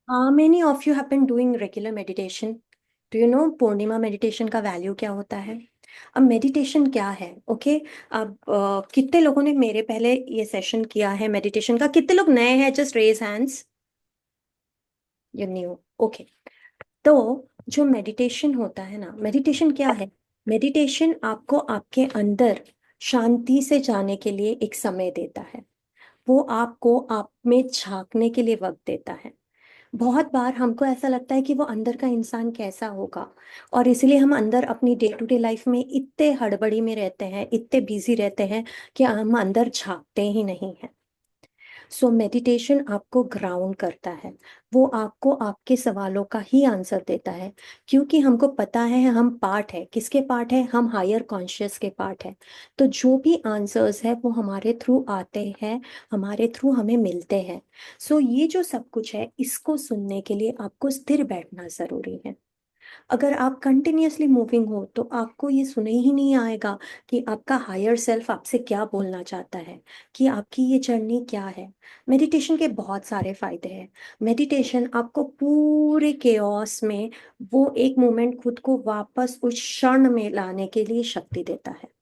How many of you have been doing regular meditation? Do you know Purnima meditation का value क्या होता है? अब मेडिटेशन क्या है? ओके, अब कितने लोगों ने मेरे पहले ये सेशन किया है मेडिटेशन का? कितने लोग नए हैं? Just raise hands. You new. Okay. तो जो मेडिटेशन होता है ना, मेडिटेशन क्या है? मेडिटेशन आपको आपके अंदर शांति से जाने के लिए एक समय देता है। वो आपको आप में झांकने के लिए वक्त देता है। बहुत बार हमको ऐसा लगता है कि वो अंदर का इंसान कैसा होगा, और इसलिए हम अंदर अपनी डे टू डे लाइफ में इतने हड़बड़ी में रहते हैं, इतने बिजी रहते हैं कि हम अंदर झांकते ही नहीं हैं। सो मेडिटेशन आपको ग्राउंड करता है। वो आपको आपके सवालों का ही आंसर देता है, क्योंकि हमको पता है हम पार्ट है, किसके पार्ट है? हम हायर कॉन्शियस के पार्ट है। तो जो भी आंसर्स है वो हमारे थ्रू आते हैं, हमारे थ्रू हमें मिलते हैं। सो ये जो सब कुछ है, इसको सुनने के लिए आपको स्थिर बैठना जरूरी है। अगर आप कंटिन्यूअसली मूविंग हो तो आपको ये सुने ही नहीं आएगा कि आपका हायर सेल्फ आपसे क्या बोलना चाहता है, कि आपकी ये जर्नी क्या है। मेडिटेशन के बहुत सारे फायदे हैं। मेडिटेशन आपको पूरे केओस में वो एक मोमेंट खुद को वापस उस क्षण में लाने के लिए शक्ति देता है।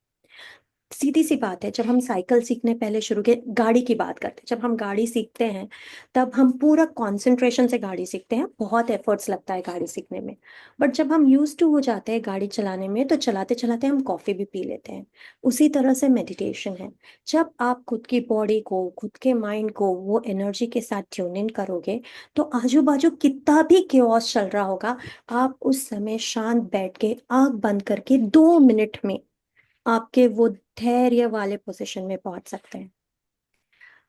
सीधी सी बात है, जब हम साइकिल सीखने पहले शुरू के, गाड़ी की बात करते हैं, जब हम गाड़ी सीखते हैं तब हम पूरा कंसंट्रेशन से गाड़ी सीखते हैं, बहुत एफर्ट्स लगता है गाड़ी सीखने में। बट जब हम यूज टू हो जाते हैं गाड़ी चलाने में, तो चलाते चलाते हम कॉफी भी पी लेते हैं। उसी तरह से मेडिटेशन है। जब आप खुद की बॉडी को, खुद के माइंड को वो एनर्जी के साथ ट्यून इन करोगे, तो आजू बाजू कितना भी क्योस चल रहा होगा, आप उस समय शांत बैठ के आंख बंद करके 2 मिनट में आपके वो धैर्य वाले पोजीशन में पहुंच सकते हैं।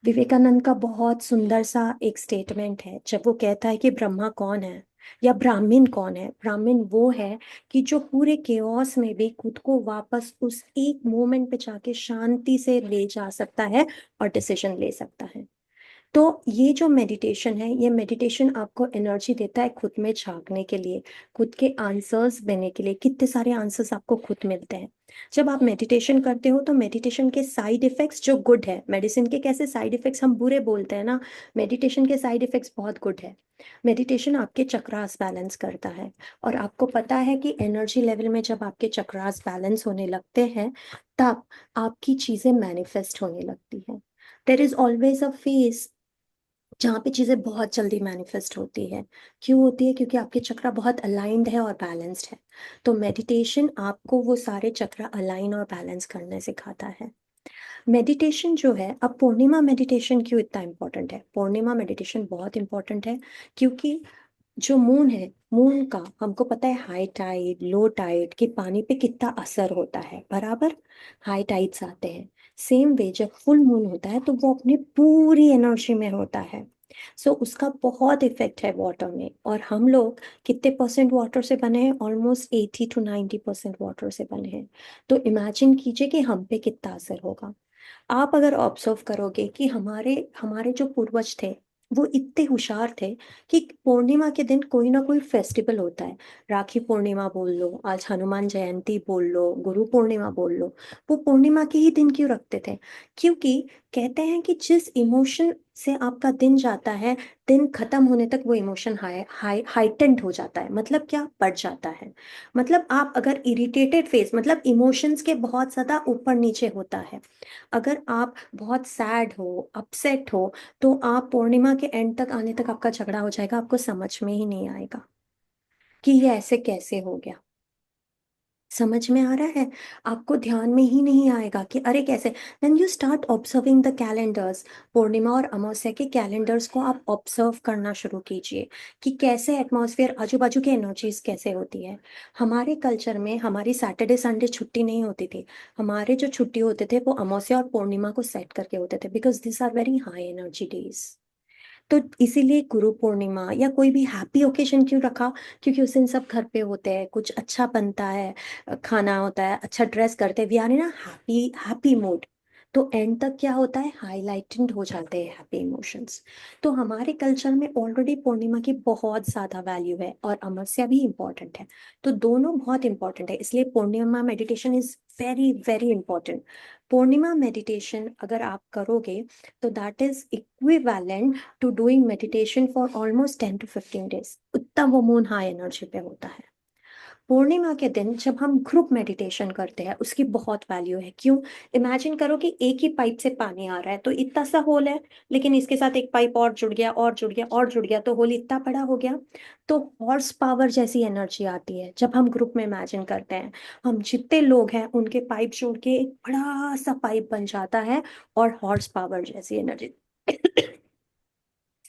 विवेकानंद का बहुत सुंदर सा एक स्टेटमेंट है, जब वो कहता है कि ब्रह्मा कौन है या ब्राह्मण कौन है। ब्राह्मण वो है कि जो पूरे केओस में भी खुद को वापस उस एक मोमेंट पे जाके शांति से ले जा सकता है और डिसीजन ले सकता है। तो ये जो मेडिटेशन है, ये मेडिटेशन आपको एनर्जी देता है खुद में झांकने के लिए, खुद के आंसर्स देने के लिए। कितने सारे आंसर्स आपको खुद मिलते हैं जब आप मेडिटेशन करते हो। तो मेडिटेशन के साइड इफेक्ट्स जो गुड है, मेडिसिन के कैसे साइड इफेक्ट्स हम बुरे बोलते हैं ना, मेडिटेशन के साइड इफेक्ट्स बहुत गुड है। मेडिटेशन आपके चक्रास बैलेंस करता है। और आपको पता है कि एनर्जी लेवल में जब आपके चक्रास बैलेंस होने लगते हैं, तब आपकी चीजें मैनिफेस्ट होने लगती हैं। There is always a face जहाँ पे चीजें बहुत जल्दी मैनिफेस्ट होती है। क्यों होती है? क्योंकि आपके चक्र बहुत अलाइंड है और बैलेंस्ड है। तो मेडिटेशन आपको वो सारे चक्र अलाइन और बैलेंस करने सिखाता है। मेडिटेशन जो है, अब पूर्णिमा मेडिटेशन क्यों इतना इंपॉर्टेंट है? पूर्णिमा मेडिटेशन बहुत इंपॉर्टेंट है क्योंकि जो मून है, मून का हमको पता है हाई टाइड लो टाइड कि पानी पे कितना असर होता है, बराबर। हाई टाइड्स आते हैं। सेम वे जब फुल मून होता है तो वो अपनी पूरी एनर्जी में होता है। सो उसका बहुत इफेक्ट है वाटर में। और हम लोग कितने परसेंट वाटर से बने हैं? ऑलमोस्ट 80 to 90% वाटर से बने हैं। तो इमेजिन कीजिए कि हम पे कितना असर होगा। आप अगर ऑब्जर्व करोगे कि हमारे हमारे जो पूर्वज थे, वो इतने होशियार थे कि पूर्णिमा के दिन कोई ना कोई फेस्टिवल होता है। राखी पूर्णिमा बोल लो, आज हनुमान जयंती बोल लो, गुरु पूर्णिमा बोल लो, वो पूर्णिमा के ही दिन क्यों रखते थे? क्योंकि कहते हैं कि जिस इमोशन से आपका दिन जाता है, दिन खत्म होने तक वो इमोशन हाइटेंड हो जाता है। मतलब क्या? बढ़ जाता है। मतलब आप अगर इरिटेटेड फेस, मतलब इमोशंस के बहुत ज्यादा ऊपर नीचे होता है। अगर आप बहुत सैड हो, अपसेट हो, तो आप पूर्णिमा के एंड तक आने तक आपका झगड़ा हो जाएगा, आपको समझ में ही नहीं आएगा कि ये ऐसे कैसे हो गया। समझ में आ रहा है? आपको ध्यान में ही नहीं आएगा कि अरे कैसे। Then you start observing the calendars. पूर्णिमा और अमावस्या के कैलेंडर्स को आप ऑब्जर्व करना शुरू कीजिए कि कैसे एटमॉस्फेयर, आजू बाजू की एनर्जीज कैसे होती है। हमारे कल्चर में हमारी सैटरडे संडे छुट्टी नहीं होती थी। हमारे जो छुट्टी होते थे वो अमावस्या और पूर्णिमा को सेट करके होते थे, because this are very high energy days. तो इसीलिए गुरु पूर्णिमा या कोई भी हैप्पी ओकेजन क्यों रखा? क्योंकि उस दिन सब घर पे होते हैं, कुछ अच्छा बनता है, खाना होता है, अच्छा ड्रेस करते हैं, we are in a happy happy mood. तो एंड तक क्या होता है, हाईलाइटेड हो जाते हैं हैप्पी इमोशंस। तो हमारे कल्चर में ऑलरेडी पूर्णिमा की बहुत ज्यादा वैल्यू है और अमावस्या भी इम्पोर्टेंट है। तो दोनों बहुत इंपॉर्टेंट है, इसलिए purnima meditation is very very important. पूर्णिमा मेडिटेशन अगर आप करोगे तो that is equivalent to doing meditation for almost 10 to 15 days। उतना वो मून हाई एनर्जी पे होता है। पूर्णिमा के दिन जब हम ग्रुप मेडिटेशन करते हैं उसकी बहुत वैल्यू है। क्यों? इमेजिन करो कि एक ही पाइप से पानी आ रहा है, तो इतना सा होल है, लेकिन इसके साथ एक पाइप और जुड़ गया और जुड़ गया और जुड़ गया, तो होल इतना बड़ा हो गया। तो हॉर्स पावर जैसी एनर्जी आती है जब हम ग्रुप में इमेजिन करते हैं। हम जितने लोग हैं उनके पाइप जोड़ के एक बड़ा सा पाइप बन जाता है, और हॉर्स पावर जैसी एनर्जी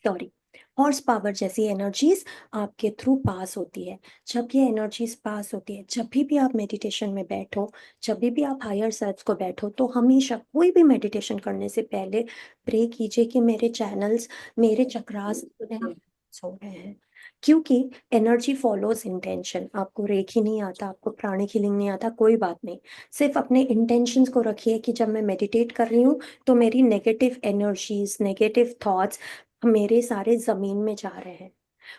सॉरी, हॉर्स पावर जैसी एनर्जीज आपके थ्रू पास होती है। जब ये एनर्जीज पास होती है, जब भी आप मेडिटेशन में बैठो, जब भी आप हायर सेल्फ को बैठो, तो हमेशा कोई भी मेडिटेशन करने से पहले प्रे कीजिए कि मेरे चैनल्स, मेरे चक्रास हो रहे हैं। क्योंकि एनर्जी फॉलोज इंटेंशन। आपको रेखी नहीं आता, आपको प्राणिक हीलिंग नहीं आता, कोई बात नहीं। सिर्फ अपने इंटेंशंस को रखिए कि जब मैं मेडिटेट कर रही हूँ तो मेरी नेगेटिव एनर्जीज, नेगेटिव थॉट्स मेरे सारे जमीन में जा रहे हैं।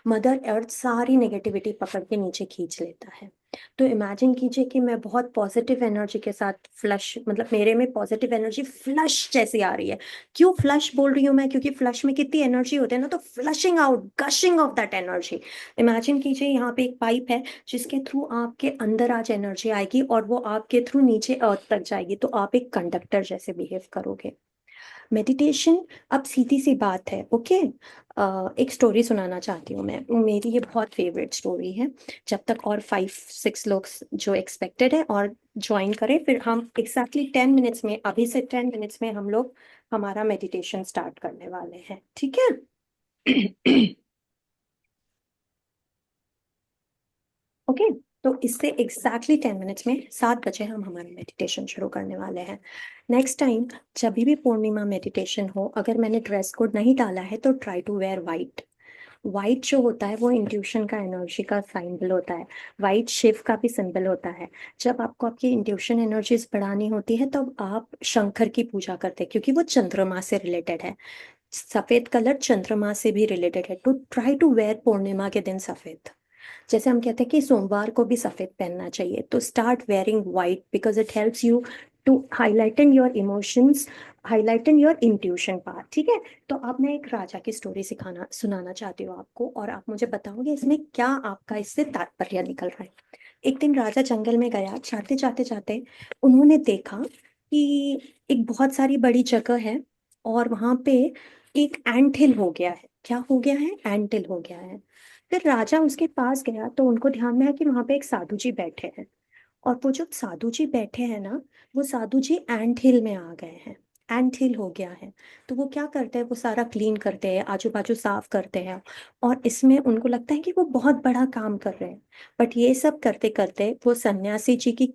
मदर अर्थ सारी नेगेटिविटी पकड़ के नीचे खींच लेता है। तो इमेजिन कीजिए कि मैं बहुत पॉजिटिव एनर्जी के साथ फ्लश, मतलब मेरे में पॉजिटिव एनर्जी फ्लश जैसी आ रही है। क्यों फ्लश बोल रही हूँ मैं? क्योंकि फ्लश में कितनी एनर्जी होती है ना, तो flushing out, gushing of that energy. Imagine कीजिए यहाँ पे एक पाइप है जिसके थ्रू आपके अंदर आज एनर्जी आएगी और वो आपके थ्रू नीचे अर्थ तक जाएगी, तो आप एक कंडक्टर जैसे बिहेव करोगे। मेडिटेशन, अब सीधी सी बात है, ओके। एक स्टोरी सुनाना चाहती हूँ मैं, मेरी ये बहुत फेवरेट स्टोरी है। जब तक और 5-6 लोग जो एक्सपेक्टेड है और ज्वाइन करें, फिर हम एग्जैक्टली 10 मिनट्स में, अभी से 10 मिनट्स में हम लोग हमारा मेडिटेशन स्टार्ट करने वाले हैं, ठीक है? ओके। तो इससे एग्जैक्टली 10 मिनट्स में 7 बजे हम हमारा मेडिटेशन शुरू करने वाले हैं। नेक्स्ट टाइम जब भी पूर्णिमा मेडिटेशन हो, अगर मैंने ड्रेस कोड नहीं डाला है तो try to wear white. White जो होता है वो इंट्यूशन का, एनर्जी का सिंबल होता है। वाइट शिव का भी सिंबल होता है। जब आपको आपकी इंट्यूशन एनर्जीज बढ़ानी होती है तब आप शंकर की पूजा करते हैं, क्योंकि वो चंद्रमा से रिलेटेड है। सफेद कलर चंद्रमा से भी रिलेटेड है, तो ट्राई टू वेयर पूर्णिमा के दिन सफेद। जैसे हम कहते हैं कि सोमवार को भी सफेद पहनना चाहिए, तो start wearing white because it helps you to highlighten your emotions, highlighten your intuition part, ठीक है? तो अब मैं एक राजा की स्टोरी सिखाना सुनाना चाहती हूँ आपको, और आप मुझे बताओगे इसमें क्या आपका इससे तात्पर्य निकल रहा है। एक दिन राजा जंगल में गया, जाते जाते जाते उन्होंने देखा कि एक बहुत सारी बड़ी जगह है, और वहां पे एक एंट हिल हो गया है। क्या हो गया है? एंट हिल हो गया है। फिर राजा उसके पास गया तो उनको ध्यान में आया कि वहां पे एक साधु जी बैठे हैं। और वो जो साधु जी बैठे हैं ना, वो साधु जी एंट हिल में आ गए हैं। एंट हिल हो गया है। तो वो क्या करते हैं, वो सारा क्लीन करते हैं, आजू बाजू साफ करते हैं, और इसमें उनको लगता है कि वो बहुत बड़ा काम कर रहे हैं। बट ये सब करते करते वो सन्यासी जी की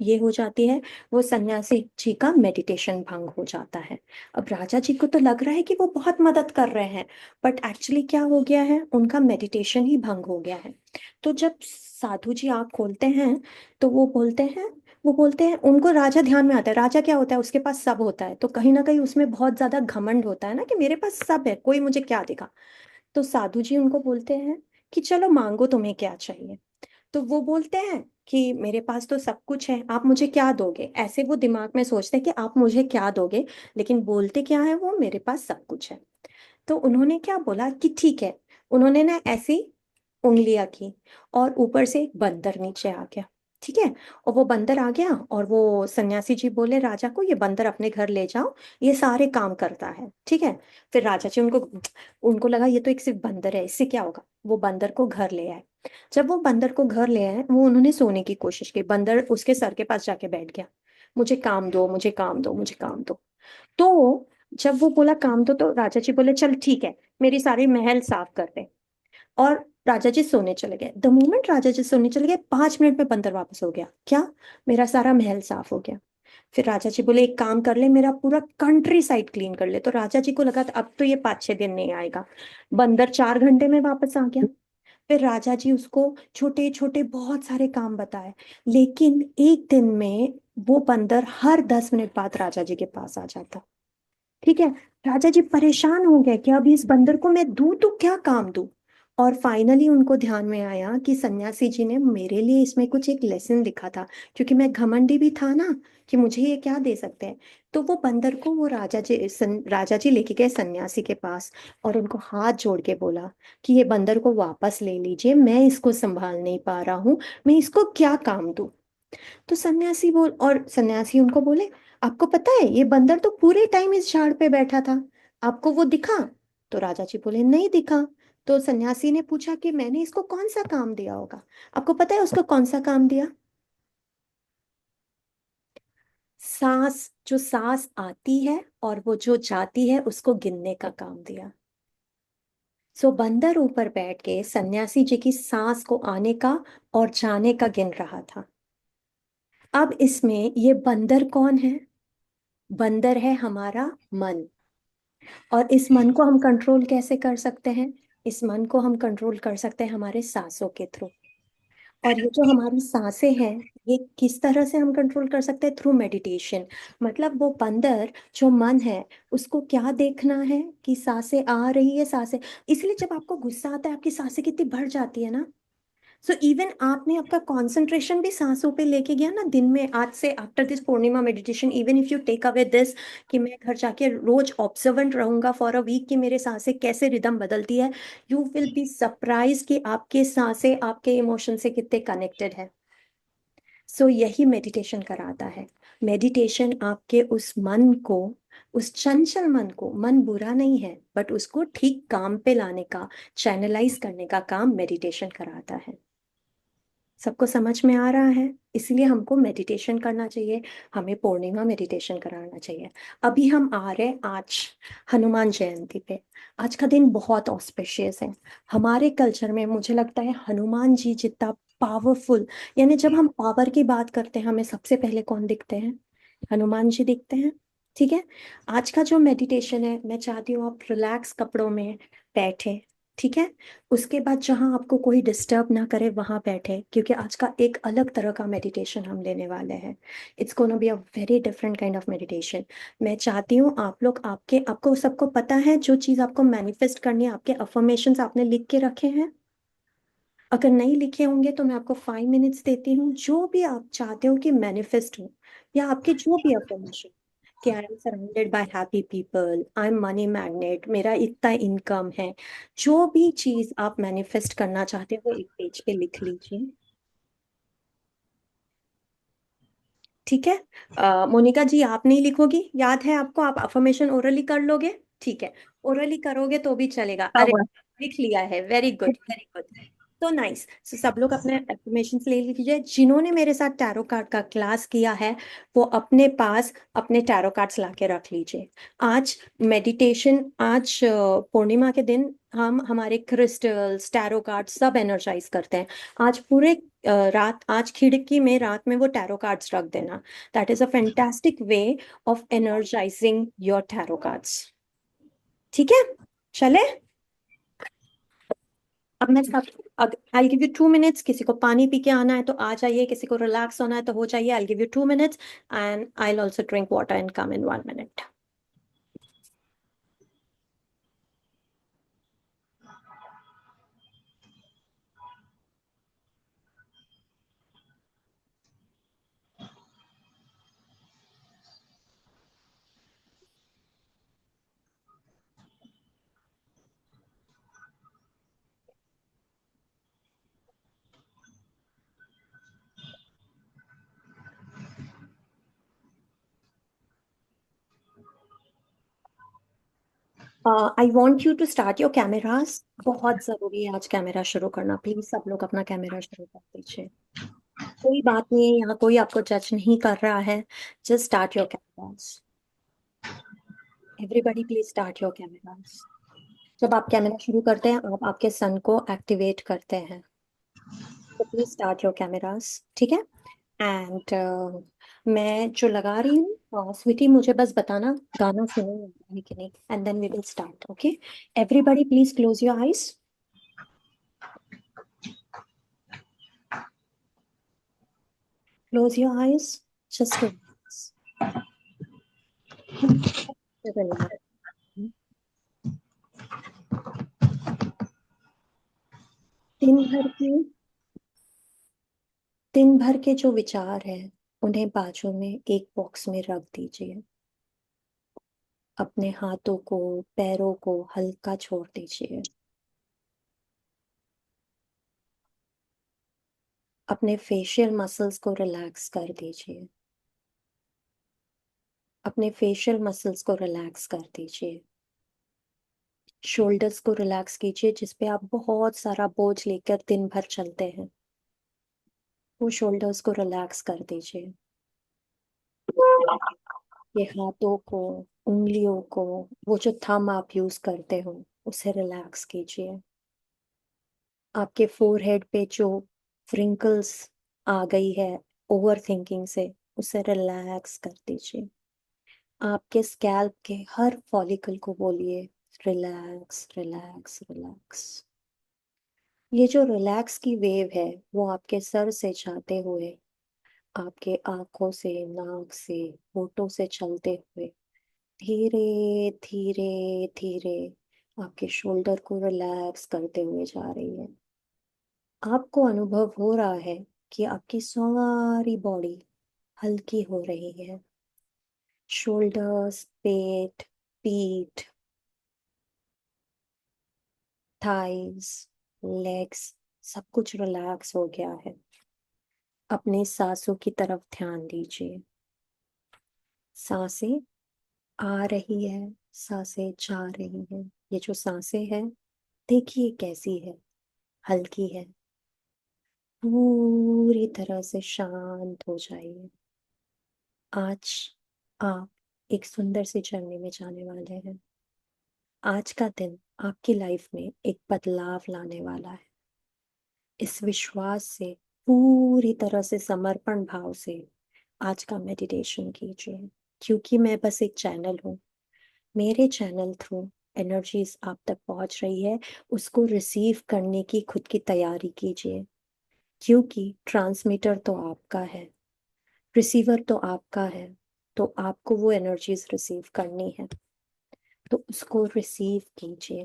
ये हो जाती है, वो सन्यासी जी का मेडिटेशन भंग हो जाता है। अब राजा जी को तो लग रहा है कि वो बहुत मदद कर रहे हैं, बट एक्चुअली क्या हो गया है, उनका मेडिटेशन ही भंग हो गया है। तो जब साधु जी आँख खोलते हैं तो वो बोलते हैं, उनको राजा ध्यान में आता है। राजा क्या होता है, उसके पास सब होता है, तो कहीं ना कहीं उसमें बहुत ज्यादा घमंड होता है ना, कि मेरे पास सब है, कोई मुझे क्या देगा। तो साधु जी उनको बोलते हैं कि चलो मांगो, तुम्हें क्या चाहिए? तो वो बोलते हैं कि मेरे पास तो सब कुछ है, आप मुझे क्या दोगे? ऐसे वो दिमाग में सोचते हैं कि आप मुझे क्या दोगे, लेकिन बोलते क्या है वो, मेरे पास सब कुछ है। तो उन्होंने क्या बोला कि ठीक है। उन्होंने ना ऐसी उंगलियां की, और ऊपर से एक बंदर नीचे आ गया, ठीक है? और वो बंदर आ गया, और वो सन्यासी जी बोले राजा को, ये बंदर अपने घर ले जाओ, ये सारे काम करता है, ठीक है? फिर राजा जी उनको उनको लगा ये तो एक सिर्फ बंदर है, इससे क्या होगा। वो बंदर को घर ले आए। जब वो बंदर को घर ले आए, वो उन्होंने सोने की कोशिश की, बंदर उसके सर के पास जाके बैठ गया। मुझे काम दो, मुझे काम दो, मुझे काम दो। तो जब वो बोला काम दो, तो राजा जी बोले चल ठीक है, मेरी सारी महल साफ कर दे। और राजा जी सोने चले गए। द मोमेंट राजा जी सोने चले गए, 5 मिनट में बंदर वापस हो गया। क्या? मेरा सारा महल साफ हो गया। फिर राजा जी बोले एक काम कर ले, मेरा पूरा कंट्री साइड क्लीन कर ले। तो राजा जी को लगा था अब तो ये 5-6 दिन नहीं आएगा। बंदर 4 घंटे में वापस आ गया। फिर राजा जी उसको छोटे छोटे बहुत सारे काम बताए। लेकिन एक दिन में वो बंदर हर 10 मिनट बाद राजा जी के पास आ जाता। ठीक है। राजा जी परेशान हो गए कि अभी इस बंदर को मैं दूं तो क्या काम दूं। और फाइनली उनको ध्यान में आया कि सन्यासी जी ने मेरे लिए इसमें कुछ एक लेसन लिखा था, क्योंकि मैं घमंडी भी था ना कि मुझे ये क्या दे सकते हैं। तो वो बंदर को वो राजा जी लेके गए सन्यासी के पास, और उनको हाथ जोड़ के बोला कि ये बंदर को वापस ले लीजिए, मैं इसको संभाल नहीं पा रहा हूँ, मैं इसको क्या काम दूं। तो सन्यासी उनको बोले, आपको पता है ये बंदर तो पूरे टाइम इस झाड़ पे बैठा था, आपको वो दिखा। तो राजा जी बोले, नहीं दिखा। तो सन्यासी ने पूछा कि मैंने इसको कौन सा काम दिया होगा। आपको पता है उसको कौन सा काम दिया? सांस आती है और वो जो जाती है उसको गिनने का काम दिया। सो बंदर ऊपर बैठ के सन्यासी जी की सांस को आने का और जाने का गिन रहा था। अब इसमें ये बंदर कौन है? बंदर है हमारा मन। और इस मन को हम कंट्रोल कैसे कर सकते हैं? इस मन को हम कंट्रोल कर सकते हैं हमारे सांसों के थ्रू। और ये जो हमारी सांसें हैं, ये किस तरह से हम कंट्रोल कर सकते हैं? Through meditation. मतलब वो बंदर जो मन है, उसको क्या देखना है कि सांसें आ रही है, सांसें। इसलिए जब आपको गुस्सा आता है आपकी सांसें कितनी बढ़ जाती है ना। सो इवन आपने आपका कंसंट्रेशन भी सांसों पे लेके गया ना दिन में, आज से after this Purnima meditation, even if you take away this कि मैं घर जाके रोज ऑब्जर्वेंट रहूंगा फॉर अ वीक कि मेरे सांसें कैसे रिदम बदलती है, यू विल बी सरप्राइज कि आपके सांसें आपके इमोशन से कितने कनेक्टेड है। सो यही मेडिटेशन कराता है। मेडिटेशन आपके उस मन को, उस चंचल मन को, मन बुरा नहीं है बट उसको ठीक काम पे लाने का, चैनलाइज करने का काम मेडिटेशन कराता है। सबको समझ में आ रहा है? इसलिए हमको मेडिटेशन करना चाहिए, हमें पूर्णिमा मेडिटेशन कराना चाहिए। अभी हम आ रहे आज हनुमान जयंती पे। आज का दिन बहुत ऑस्पिशियस है। हमारे कल्चर में मुझे लगता है हनुमान जी जितना पावरफुल, यानी जब हम पावर की बात करते हैं हमें सबसे पहले कौन दिखते हैं? हनुमान जी दिखते हैं। ठीक है। आज का जो मेडिटेशन है, मैं चाहती हूँ आप रिलैक्स कपड़ों में बैठे। ठीक है। उसके बाद जहां आपको कोई डिस्टर्ब ना करे वहां बैठे, क्योंकि आज का एक अलग तरह का मेडिटेशन हम लेने वाले हैं। It's gonna be a very different kind of meditation. मैं चाहती हूँ आप लोग, आपको सबको पता है जो चीज आपको मैनिफेस्ट करनी है, आपके अफर्मेशंस आपने लिख के रखे हैं? अगर नहीं लिखे होंगे तो मैं आपको 5 मिनट्स देती हूँ, जो भी आप चाहते हो कि मैनिफेस्ट हो, या आपके जो भी अफर्मेशन, कि I am surrounded by happy people, I am money magnet, मेरा इतना इनकम है, जो भी चीज आप मैनिफेस्ट करना चाहते हो वो एक पेज पे लिख लीजिए। ठीक है। मोनिका जी आप नहीं लिखोगी? याद है आपको? आप अफर्मेशन ओरली कर लोगे? ठीक है। ओरली करोगे तो भी चलेगा। हाँ अरे हुआ। लिख लिया है, वेरी गुड वेरी गुड। तो नाइस। सब लोग अपने एफर्मेशंस ले लीजिए। जिन्होंने मेरे साथ टैरो कार्ड का क्लास किया है वो अपने पास अपने टैरो कार्ड्स ला के रख लीजिए। आज मेडिटेशन, आज पूर्णिमा के दिन हम हमारे क्रिस्टल्स, टैरो कार्ड सब एनर्जाइज करते हैं। आज पूरे रात, आज खिड़की में रात में वो टैरो कार्ड्स रख देना। That is a fantastic way of energising your tarot cards. ठीक है। चले। अब मैं सब, आई गिव यू 2 मिनट्स। किसी को पानी पी के आना है तो आ जाइए, किसी को रिलैक्स होना है तो हो जाइए। I give you 2 minutes and I also drink water and come in 1 minute. I want you to start your cameras. बहुत जरूरी है आज कैमरा शुरू करना। प्लीज सब लोग अपना कैमरा शुरू कर दीजिए। कोई बात नहीं है, यहाँ कोई आपको जज नहीं कर रहा है। Just start your cameras. Everybody please start your cameras. जब आप कैमरा शुरू करते हैं आप आपके सन को एक्टिवेट करते हैं। तो प्लीज स्टार्ट योर कैमरास। ठीक है। एंड मैं जो लगा रही हूँ, स्वीटी मुझे बस बताना गाना सुनो है कि नहीं, and then we will start. Okay. Everybody please close your eyes. Close your eyes. Just relax. Relax. दिन भर की दिन भर के जो विचार है उन्हें बाजू में एक बॉक्स में रख दीजिए। अपने हाथों को, पैरों को हल्का छोड़ दीजिए। अपने फेशियल मसल्स को रिलैक्स कर दीजिए। अपने फेशियल मसल्स को रिलैक्स कर दीजिए। शोल्डर्स को रिलैक्स कीजिए, जिस पे आप बहुत सारा बोझ लेकर दिन भर चलते हैं, वो शोल्डर्स को रिलैक्स कर दीजिए। ये हाथों को, उंगलियों को, वो जो थंब आप यूज करते हो उसे रिलैक्स कीजिए। आपके फोरहेड पे जो फ्रिंकल्स आ गई है ओवर थिंकिंग से, उसे रिलैक्स कर दीजिए। आपके स्कैल्प के हर फॉलिकल को बोलिए रिलैक्स रिलैक्स रिलैक्स। ये जो रिलैक्स की वेव है वो आपके सर से जाते हुए आपके आंखों से, नाक से, होठों से चलते हुए धीरे धीरे धीरे आपके शोल्डर को रिलैक्स करते हुए जा रही है। आपको अनुभव हो रहा है कि आपकी सारी बॉडी हल्की हो रही है। शोल्डर्स, पेट, पीठ, थाइज, लेग्स, सब कुछ रिलैक्स हो गया है। अपनी सांसों की तरफ ध्यान दीजिए। सांसें आ रही है, सांसें जा रही है। ये जो सांसें हैं, देखिए कैसी है, हल्की है। पूरी तरह से शांत हो जाइए। आज आप एक सुंदर सी जर्नी में जाने वाले हैं। आज का दिन आपकी लाइफ में एक बदलाव लाने वाला है। इस विश्वास से, पूरी तरह से समर्पण भाव से आज का मेडिटेशन कीजिए। क्योंकि मैं बस एक चैनल हूँ। मेरे चैनल थ्रू एनर्जीज आप तक पहुंच रही है, उसको रिसीव करने की खुद की तैयारी कीजिए। क्योंकि ट्रांसमीटर तो आपका है, रिसीवर तो आपका है, तो आपको वो एनर्जीज रिसीव करनी है, तो उसको रिसीव कीजिए।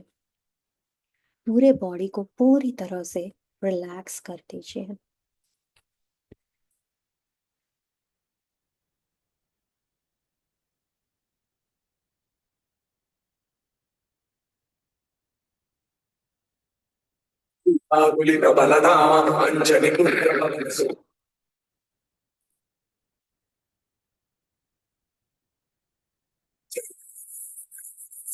पूरे बॉडी को पूरी तरह से रिलैक्स कर दीजिए। आकुलित बलधाम अंजनी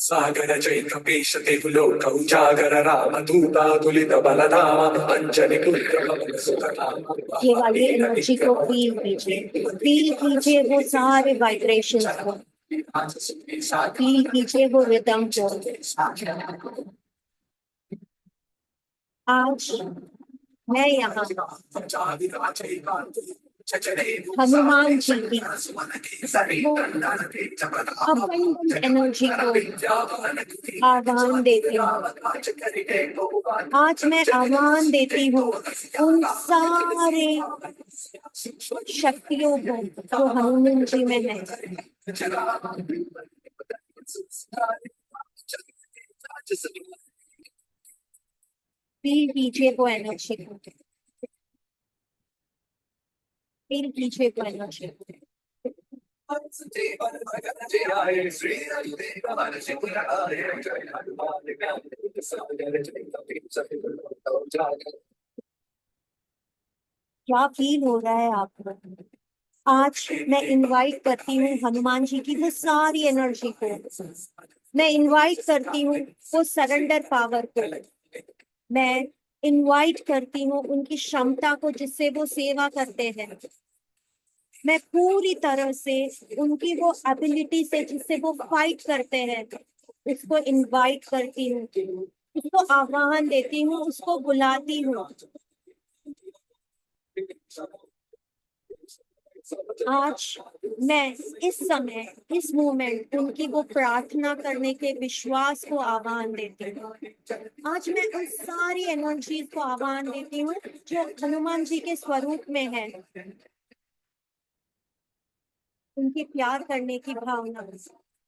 सागर चैत्रपेश लोक उजागर राम दूतातुलित बलधाम अंजनी ये वाली एनर्जी को फील कीजिए। फील कीजिए वो सारे वाइब्रेशंस को। फील कीजिए वो रिदम को। आज मैं यहाँ हनुमान जी की वो अबंडेंट एनर्जी को आह्वान देती हूँ। आज मैं आह्वान देती हूँ उन सारे शक्तियों को जो हनुमान जी में है। फील कीजिए वो एनर्जी को। फील कीजिए वो एनर्जी को। क्या फील हो रहा है आपको? आज मैं इनवाइट करती हूँ हनुमान जी की वो सारी एनर्जी को। मैं इनवाइट करती हूँ वो सरेंडर पावर को। मैं इनवाइट करती हूँ उनकी क्षमता को जिससे वो सेवा करते हैं। मैं पूरी तरह से उनकी वो एबिलिटी से जिससे वो फाइट करते हैं, उसको इनवाइट करती हूँ, उसको आह्वान देती हूँ, उसको बुलाती हूँ। आज मैं इस समय, इस मोमेंट उनकी वो प्रार्थना करने के विश्वास को आह्वान देती हूँ। आज मैं उन सारी एनर्जीज को आह्वान देती हूँ जो हनुमान जी के स्वरूप में है। उनकी प्यार करने की भावना,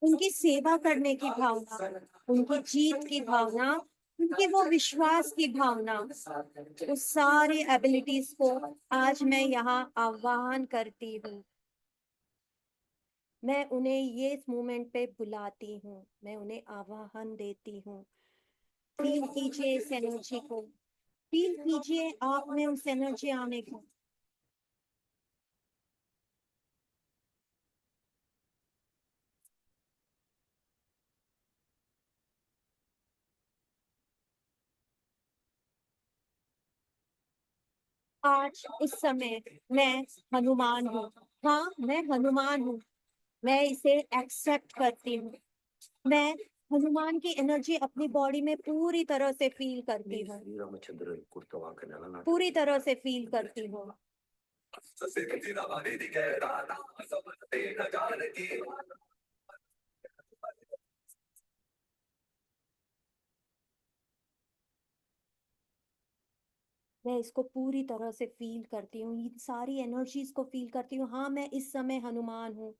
उनकी सेवा करने की भावना, उनकी जीत की भावना, उनकी वो विश्वास की भावना, उस सारी एबिलिटीज को आज मैं यहाँ आह्वान करती हूँ। मैं उन्हें ये इस मोमेंट पे बुलाती हूँ, मैं उन्हें आह्वान देती हूँ। फील कीजिए इस एनर्जी को, फील कीजिए आप में उस एनर्जी आने को। आज इस समय मैं हनुमान हूँ। हाँ, मैं हनुमान हूँ। मैं इसे एक्सेप्ट करती हूँ। मैं हनुमान की एनर्जी अपनी बॉडी में पूरी तरह से फील करती हूँ, पूरी तरह से फील करती हूँ। मैं इसको पूरी तरह से फील करती हूँ, इन सारी एनर्जीज को फील करती हूँ। हाँ, मैं इस समय हनुमान हूँ,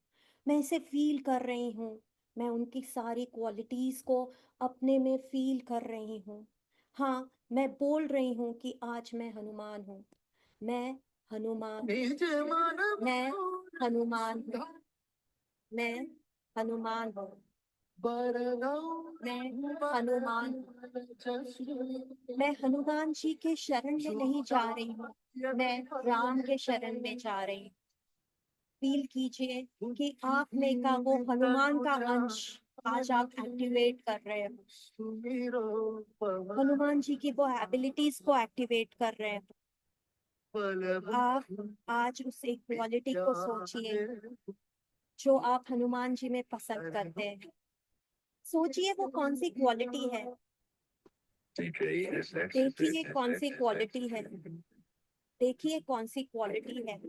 मैं इसे फील कर रही हूँ। मैं उनकी सारी क्वालिटीज को अपने में फील कर रही हूँ। हाँ, मैं बोल रही हूँ कि आज मैं हनुमान हूँ। मैं हनुमान, मैं हनुमान हूँ, मैं हनुमान हूँ, मैं हनुमान हूँ। मैं हनुमान जी के शरण में नहीं जा रही हूँ, मैं राम के शरण में जा रही हूँ। फील कीजिए कि आप में का वो हनुमान का अंश आज आप एक्टिवेट कर रहे हो, हनुमान जी की वो एबिलिटीज को एक्टिवेट कर रहे हो। आप आज उस एक क्वालिटी को सोचिए जो आप हनुमान जी में पसंद करते हैं। सोचिए वो कौन सी क्वालिटी है, देखिए कौन सी क्वालिटी है, देखिए कौन सी क्वालिटी है।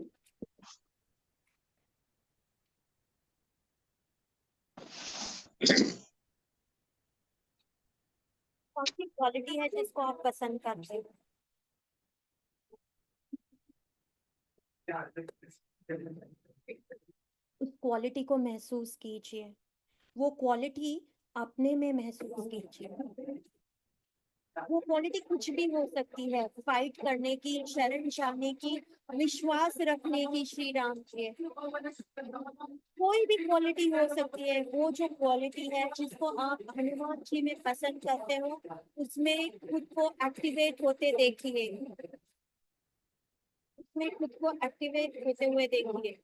कौन सी क्वालिटी है जिसको आप पसंद करते हैं। उस क्वालिटी को महसूस कीजिए, वो क्वालिटी अपने में महसूस कीजिए। वो क्वालिटी कुछ भी हो सकती है, फाइट करने की, शरण जाने की, विश्वास रखने की, श्री राम के, कोई भी क्वालिटी हो सकती है। वो जो क्वालिटी है जिसको आप हनुमान जी में पसंद करते हो, उसमें खुद को एक्टिवेट होते देखिए, उसमें खुद को एक्टिवेट होते हुए देखिए।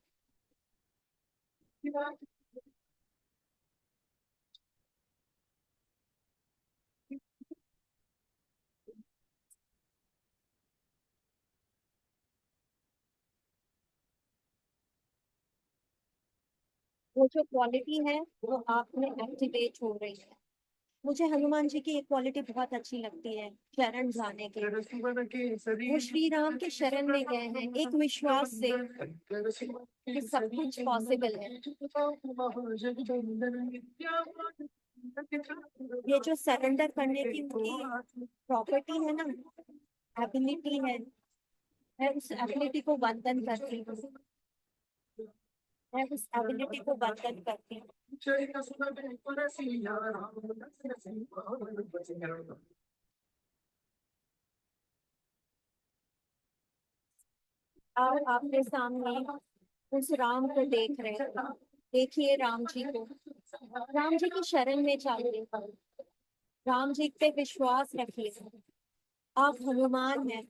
वो जो क्वालिटी है वो आप में एक्टिवेट हो रही है। मुझे हनुमान जी की एक क्वालिटी बहुत अच्छी लगती है, शरण जाने की। वो श्री राम के शरण में गए हैं एक विश्वास से कि सब कुछ पॉसिबल है। ये जो सरेंडर करने की उनकी प्रॉपर्टी है ना, एबिलिटी है, मैं उस एबिलिटी को वंदन करती हूँ, मैं उस एबिलिटी को वंदन करती हूँ। आप आपके सामने उस राम को देख रहे हैं, देखिए राम जी को, राम जी की शरण में जाइए, राम जी पे विश्वास रखिए। आप हनुमान हैं,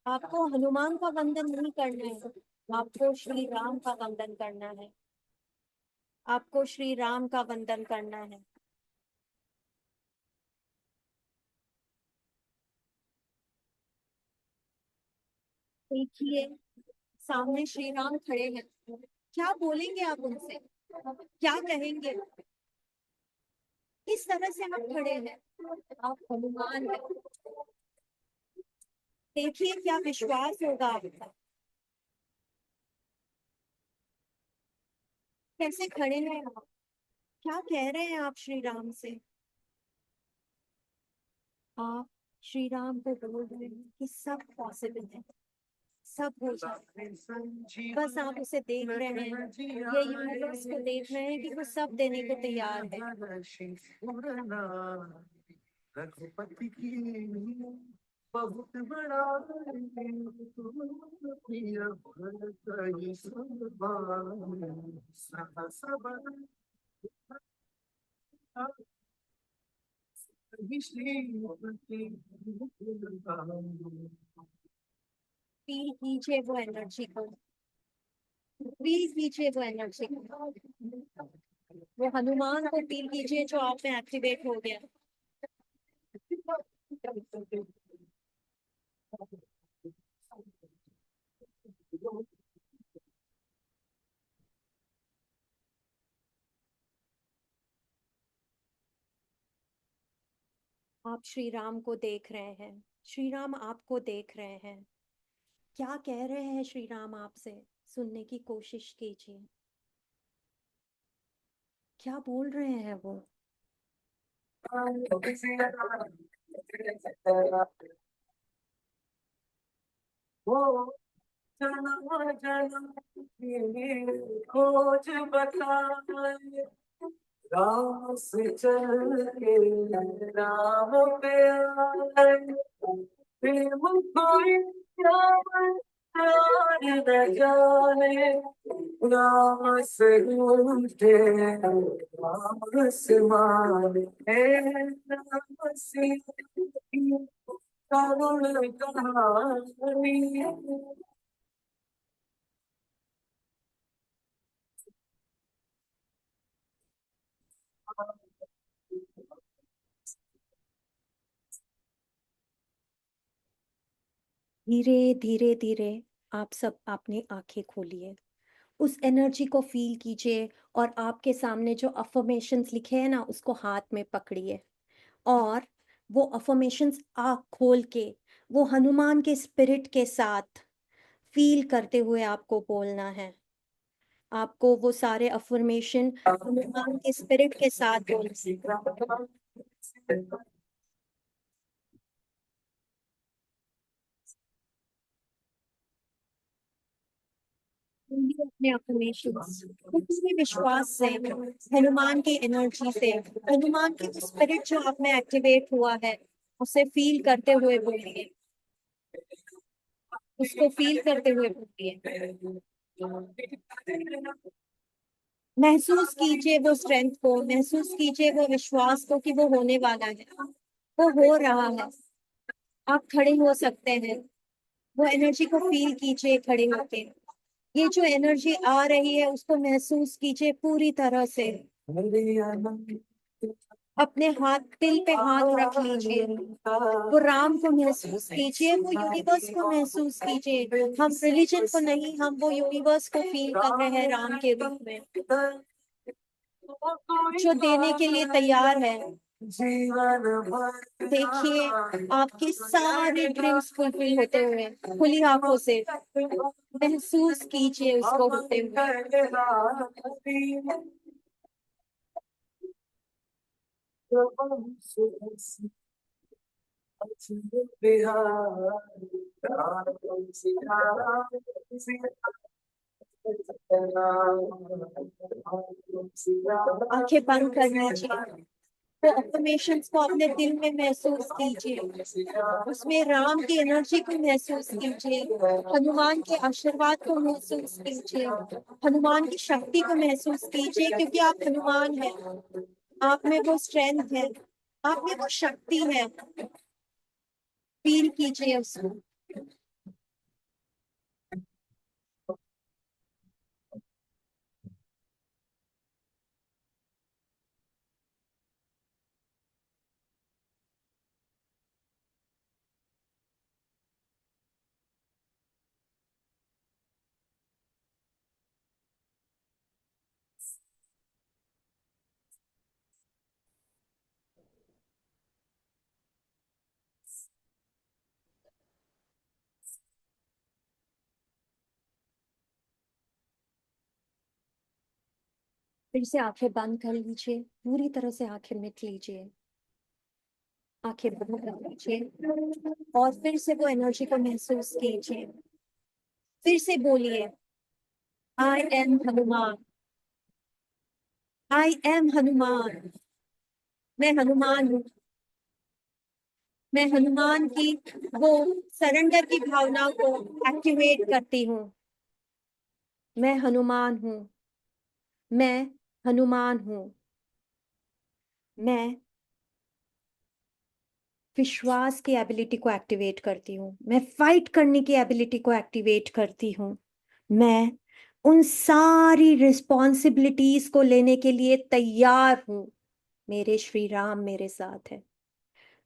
आपको हनुमान का वंदन नहीं करना है, आपको श्री राम का वंदन करना है, आपको श्री राम का वंदन करना है। देखिए सामने श्री राम खड़े हैं, क्या बोलेंगे आप उनसे, क्या कहेंगे। किस तरह से आप खड़े हैं, आप हनुमान हैं। देखिए क्या विश्वास होगा आपका, कैसे खड़े हैं आप, क्या कह रहे हैं आप श्री राम से। आप श्री राम को बोल रहे हैं कि सब पॉसिबल है, सब हो जाए। बस आप उसे देख रहे हैं, ये यूनिवर्स को देख रहे हैं कि वो सब देने को तैयार है। रघुपति की बहुत बड़ा फील कीजिए वो एनर्जी को, फील कीजिए वो एनर्जी को, वो हनुमान को फील कीजिए जो आप में एक्टिवेट हो गया। आप श्री राम को देख रहे हैं, श्री राम आपको देख रहे हैं। क्या कह रहे हैं श्री राम आपसे, सुनने की कोशिश कीजिए। क्या बोल रहे हैं वो? वो जन्म जन्म की खोज बताए, राम से चल के राम पे आए, प्रेम कोई राम प्यार न जाने, राम से रूठे राम से माने, राम से करुण कहानी। धीरे धीरे धीरे आप सब अपनी आंखें खोलिए, उस एनर्जी को फील कीजिए और आपके सामने जो अफर्मेशंस लिखे हैं ना उसको हाथ में पकड़िए, और वो अफर्मेशंस आँख खोल के वो हनुमान के स्पिरिट के साथ फील करते हुए आपको बोलना है। आपको वो सारे अफर्मेशन हनुमान के स्पिरिट के साथ बोलना है। बोलिए अपने अफर्मेशंस पूरे विश्वास से, हनुमान की एनर्जी से, हनुमान की स्पिरिट जो आप में एक्टिवेट हुआ है उसे फील करते हुए बोलिए, उसको फील करते हुए बोलिए। महसूस कीजिए वो स्ट्रेंथ को, महसूस कीजिए वो विश्वास को कि वो होने वाला है, वो हो रहा है। आप खड़े हो सकते हैं, वो एनर्जी को फील कीजिए खड़े होके। ये जो एनर्जी आ रही है उसको महसूस कीजिए पूरी तरह से। अपने हाथ दिल पे हाथ रख लीजिए, वो राम को महसूस कीजिए, वो यूनिवर्स को महसूस कीजिए। हम रिलीजन को नहीं, हम वो यूनिवर्स को फील कर रहे हैं राम के रूप में, जो देने के लिए तैयार है। देखिए आपके सारे ड्रीम्स फुलफिल होते हुए खुली आंखों से, महसूस कीजिए उसको होते हुए। आंखें बंद कर लीजिए, तो अफर्मेशंस को अपने दिल में महसूस कीजिए, उसमें राम की एनर्जी को महसूस कीजिए, हनुमान के आशीर्वाद को महसूस कीजिए, हनुमान की शक्ति को महसूस कीजिए, क्योंकि आप हनुमान हैं, आप में वो स्ट्रेंथ है, आप में वो शक्ति है। फील कीजिए उसको। फिर से आंखें बंद कर लीजिए, पूरी तरह से आंखें मिट लीजिए, आंखें बंद कर लीजिए और फिर से वो एनर्जी को महसूस कीजिए। फिर से बोलिए, I am Hanuman, I am Hanuman. मैं हनुमान हूँ। मैं हनुमान की वो सरेंडर की भावना को एक्टिवेट करती हूँ। मैं हनुमान हूँ। मैं हनुमान हूँ। मैं विश्वास की एबिलिटी को एक्टिवेट करती हूँ। मैं फाइट करने की एबिलिटी को एक्टिवेट करती हूँ। मैं उन सारी रिस्पॉन्सिबिलिटीज को लेने के लिए तैयार हूँ। मेरे श्री राम मेरे साथ है।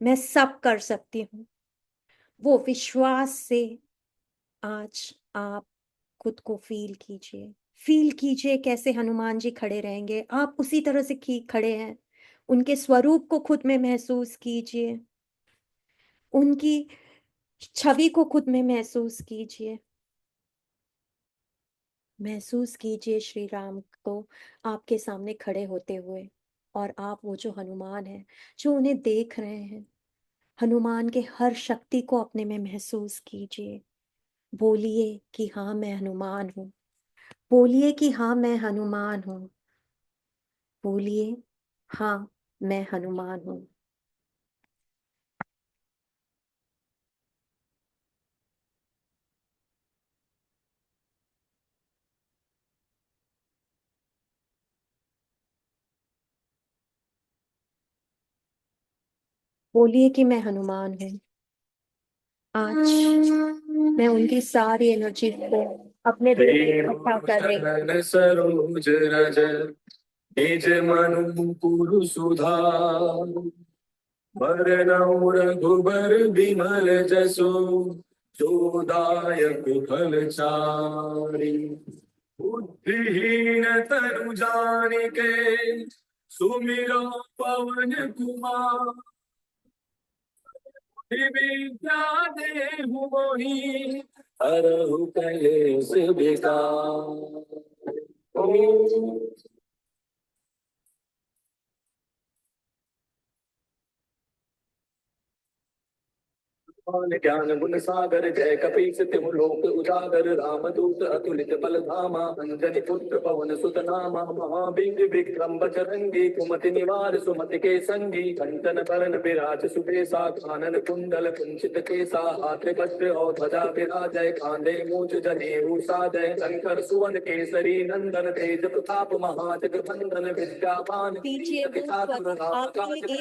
मैं सब कर सकती हूँ। वो विश्वास से आज आप खुद को फील कीजिए। फील कीजिए कैसे हनुमान जी खड़े रहेंगे। आप उसी तरह से खड़े हैं। उनके स्वरूप को खुद में महसूस कीजिए। उनकी छवि को खुद में महसूस कीजिए। महसूस कीजिए श्री राम को आपके सामने खड़े होते हुए। और आप वो जो हनुमान है, जो उन्हें देख रहे हैं, हनुमान के हर शक्ति को अपने में महसूस कीजिए। बोलिए कि हाँ मैं हनुमान हूँ। बोलिए कि हाँ मैं हनुमान हूँ। बोलिए हाँ मैं हनुमान हूँ। बोलिए कि मैं हनुमान हूँ। आज मैं उनकी सारी एनर्जी को अपने दिल में इकट्ठा कर रही हूँ। सरोज रज निज मनु पुरु सुधा बरनउँ रघुबर बिमल जसु जो दायक फल चारि। बुद्धिहीन तनु जानिके सुमिरो पवन कुमार। विद्या देहु मोहि हरहु कलेस विकार। ज्ञान गुण सागर जय कपीस तिहु लोक उजागर रामदूत अतुलित बल धामा अंजनी पुत्र पवन सुत नामा महाबीर विक्रम बजरंगी कुमति निवार सुमति के संगी कंचन बरन विराज सुबेसा कानन कुंडल कुंचित केसा हाथ वज्र और ध्वजा विराजय कांधे मूंछ जनेऊ साजय शंकर सुवन केसरी नंदन तेज प्रताप महाजग बंदन विद्यावान पीछे आपके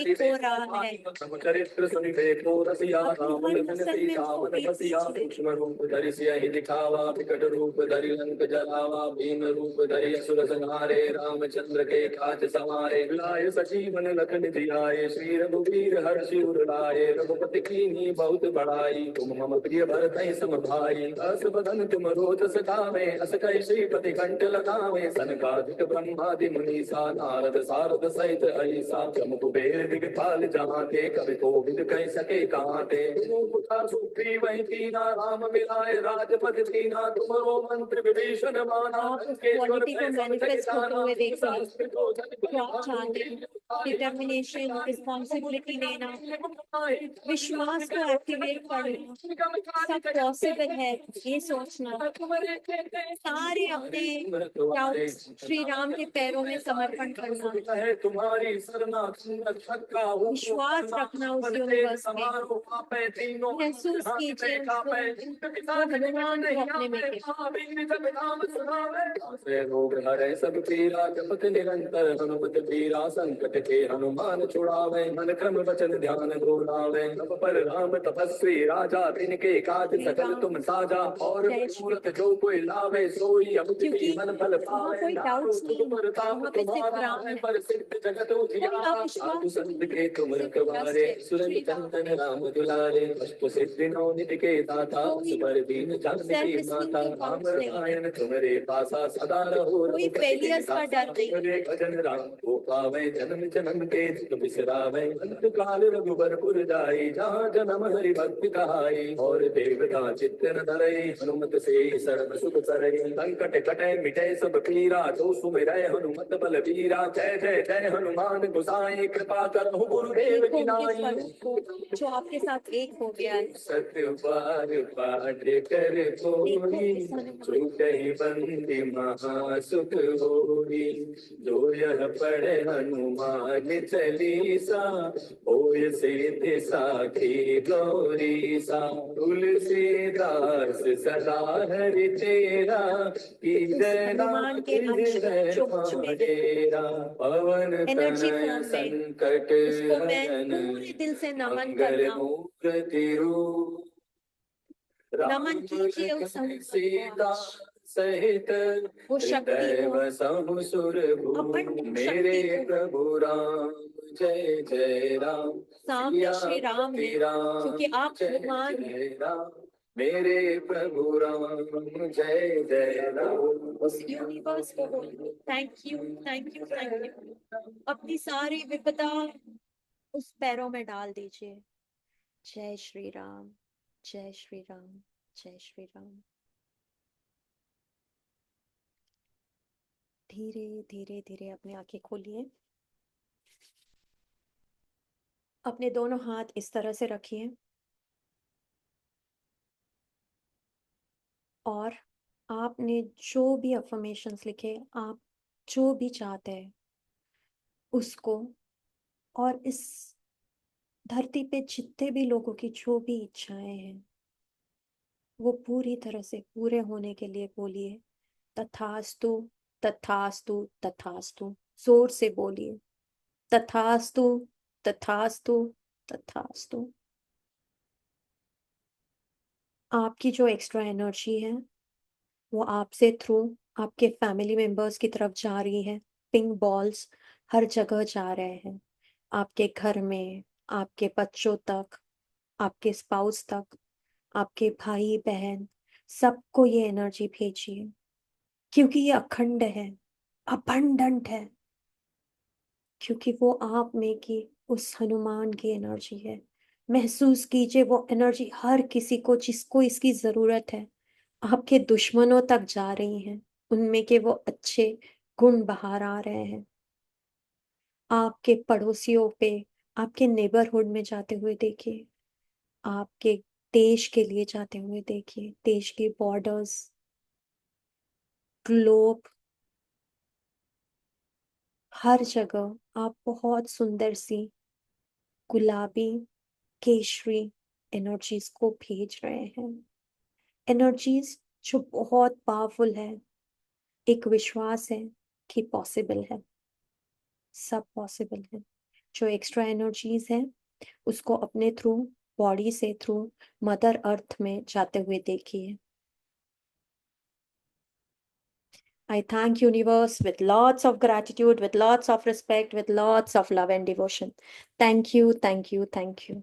एक हो रहा है। चरित्र सुनिबे को रसिया राम मन लखन असल में सीता उसको मन देख बसिया लीजिए। सूक्ष्म रूप धरि सियहि दिखावा विकट रूप धरि लंक जलावा भीम रूप धरि असुर संहारे रामचंद्र के काज सवारे लाए सजीवन लखन जियाए श्री रघुवीर हर्षि उर लाए रघुपति कीन्ही बहुत बड़ाई तुम मम प्रिय भरतहि सम भाई अस बदन तुम रोजस गावे अस कहि श्रीपति कंठ लगावे सनकादिक ब्रह्मादि मुनीसा नारद सारद सहित अहिसा जम कुबेर दिगपाल जहाँ ते कवि कोविद कह सके कहाँ ते पुथा सुग्री वही कीना राम मिलाए राजपद दीना तुमरो मंत्र विभीषण माना आप उस लंकेश्वर क्वालिटी को भय सब जग मैनिफेस्ट होते जाना हुए देखिए। संस्कृतो जन जो आप चाहते हैं, डिटर्मिनेशन, रिस्पॉन्सिबिलिटी लेना, विश्वास को एक्टिवेट करना, सब पॉसिबल है ये सोचना। सारे अपने डाउट्स श्री राम के पैरों में समर्पण करना। है तुम्हारी सरना विश्वास रखना उस यूनिवर्स में। महसूस कीजिए उसको, वो हनुमान को अपने में रोग हरे सब पीरा जपत निरंतर हनुमत पीरा संकट के हनुमान छुड़ावे मन क्रम वचन ध्यान दोलावे तब पर राम तपस्वी राजा तिनके काज सकल तुम साजा और मूरत जो कोई लावे सोई अमित जीवन फल पावे कोई डाउट्स नहीं, प्रताप तुम्हारा है पर सिद्ध जगत उजियारा साधु संत के तुम रखवारे सुरन चंदन राम दुलारे अष्ट सिद्धि नौ निधि के दाता सुपर दीन जानकी माता राम रसायन तुम्हारे पासा सदा रहो फेलियर्स का डर नहीं। भजन राम को पावे जन्म जन्म के दुख बिसरावे अंत काल रघुबरपुर जाई जहाँ जन्म हरि भक्ति कहाई और देवता चित्त न धरई हनुमत से सर्व सुख करई संकट कटे मिटे सब पीरा जो सुमिरै हनुमत बल वीरा जय जय हनुमान गोसाई कृपा करहु गुरुदेव की नाई। जो आपके साथ एक हो हो गया है। सत्य बार पाठ कर कोई जो कही बंदी महासुख होई। जो यह पढ़े हनुमान चालीसा होय सिद्धि साखी गौरी सा। तुलसीदास सदा हरि तेरा की हनुमान के अंश जो मुझ में है, तेरा। पवन एनर्जी तनय फॉर्म में, संकट उसको मैं हरन पूरे दिल से नमन मंगल करता हूँ। मूर्ति रूप। नमन कीजिए उस हनुमान को सीता आज। सहित वो शक्ति हृदय को, वसहु सुरभूप। अखंड मेरे शक्ति को। प्रभु राम जय जय राम। सामने श्री राम है, क्योंकि आप जय हनुमान हैं। जय राम। मेरे प्रभु राम जय जय राम। उस यूनिवर्स को बोलिए thank you, thank you, thank you. अपनी सारी विपदा उस पैरों में डाल दीजिए। जय श्री राम, जय श्री राम, जय श्री राम। धीरे धीरे धीरे अपनी आंखें खोलिए। अपने दोनों हाथ इस तरह से रखिए और आपने जो भी अफर्मेशंस लिखे, आप जो भी चाहते हैं उसको, और इस धरती पे जितने भी लोगों की जो भी इच्छाएं हैं वो पूरी तरह से पूरे होने के लिए बोलिए तथास्तु, तथास्तु, तथास्तु। जोर से बोलिए तथास्तु, तथास्तु, तथास्तु। आपकी जो एक्स्ट्रा एनर्जी है वो आपसे थ्रू आपके फैमिली मेंबर्स की तरफ जा रही है। पिंक बॉल्स हर जगह जा रहे हैं, आपके घर में, आपके बच्चों तक, आपके स्पाउस तक, आपके भाई बहन, सबको ये एनर्जी भेजिए, क्योंकि ये अखंड है, अबंडंट है, क्योंकि वो आप में की उस हनुमान की एनर्जी है। महसूस कीजिए वो एनर्जी हर किसी को जिसको इसकी जरूरत है, आपके दुश्मनों तक जा रही हैं, उनमें के वो अच्छे गुण बाहर आ रहे हैं। आपके पड़ोसियों पे, आपके नेबरहुड में जाते हुए देखिए, आपके देश के लिए जाते हुए देखिए, देश के बॉर्डर्स, ग्लोब, हर जगह आप बहुत सुंदर सी गुलाबी केशरी एनर्जीज को भेज रहे हैं। एनर्जीज जो बहुत पावरफुल है। एक विश्वास है कि पॉसिबल है, सब पॉसिबल है। जो एक्स्ट्रा एनर्जीज है उसको अपने थ्रू, बॉडी से थ्रू मदर अर्थ में जाते हुए देखिए। I thank universe with lots of gratitude, with lots of respect, with lots of love and devotion. Thank you, thank you, thank you.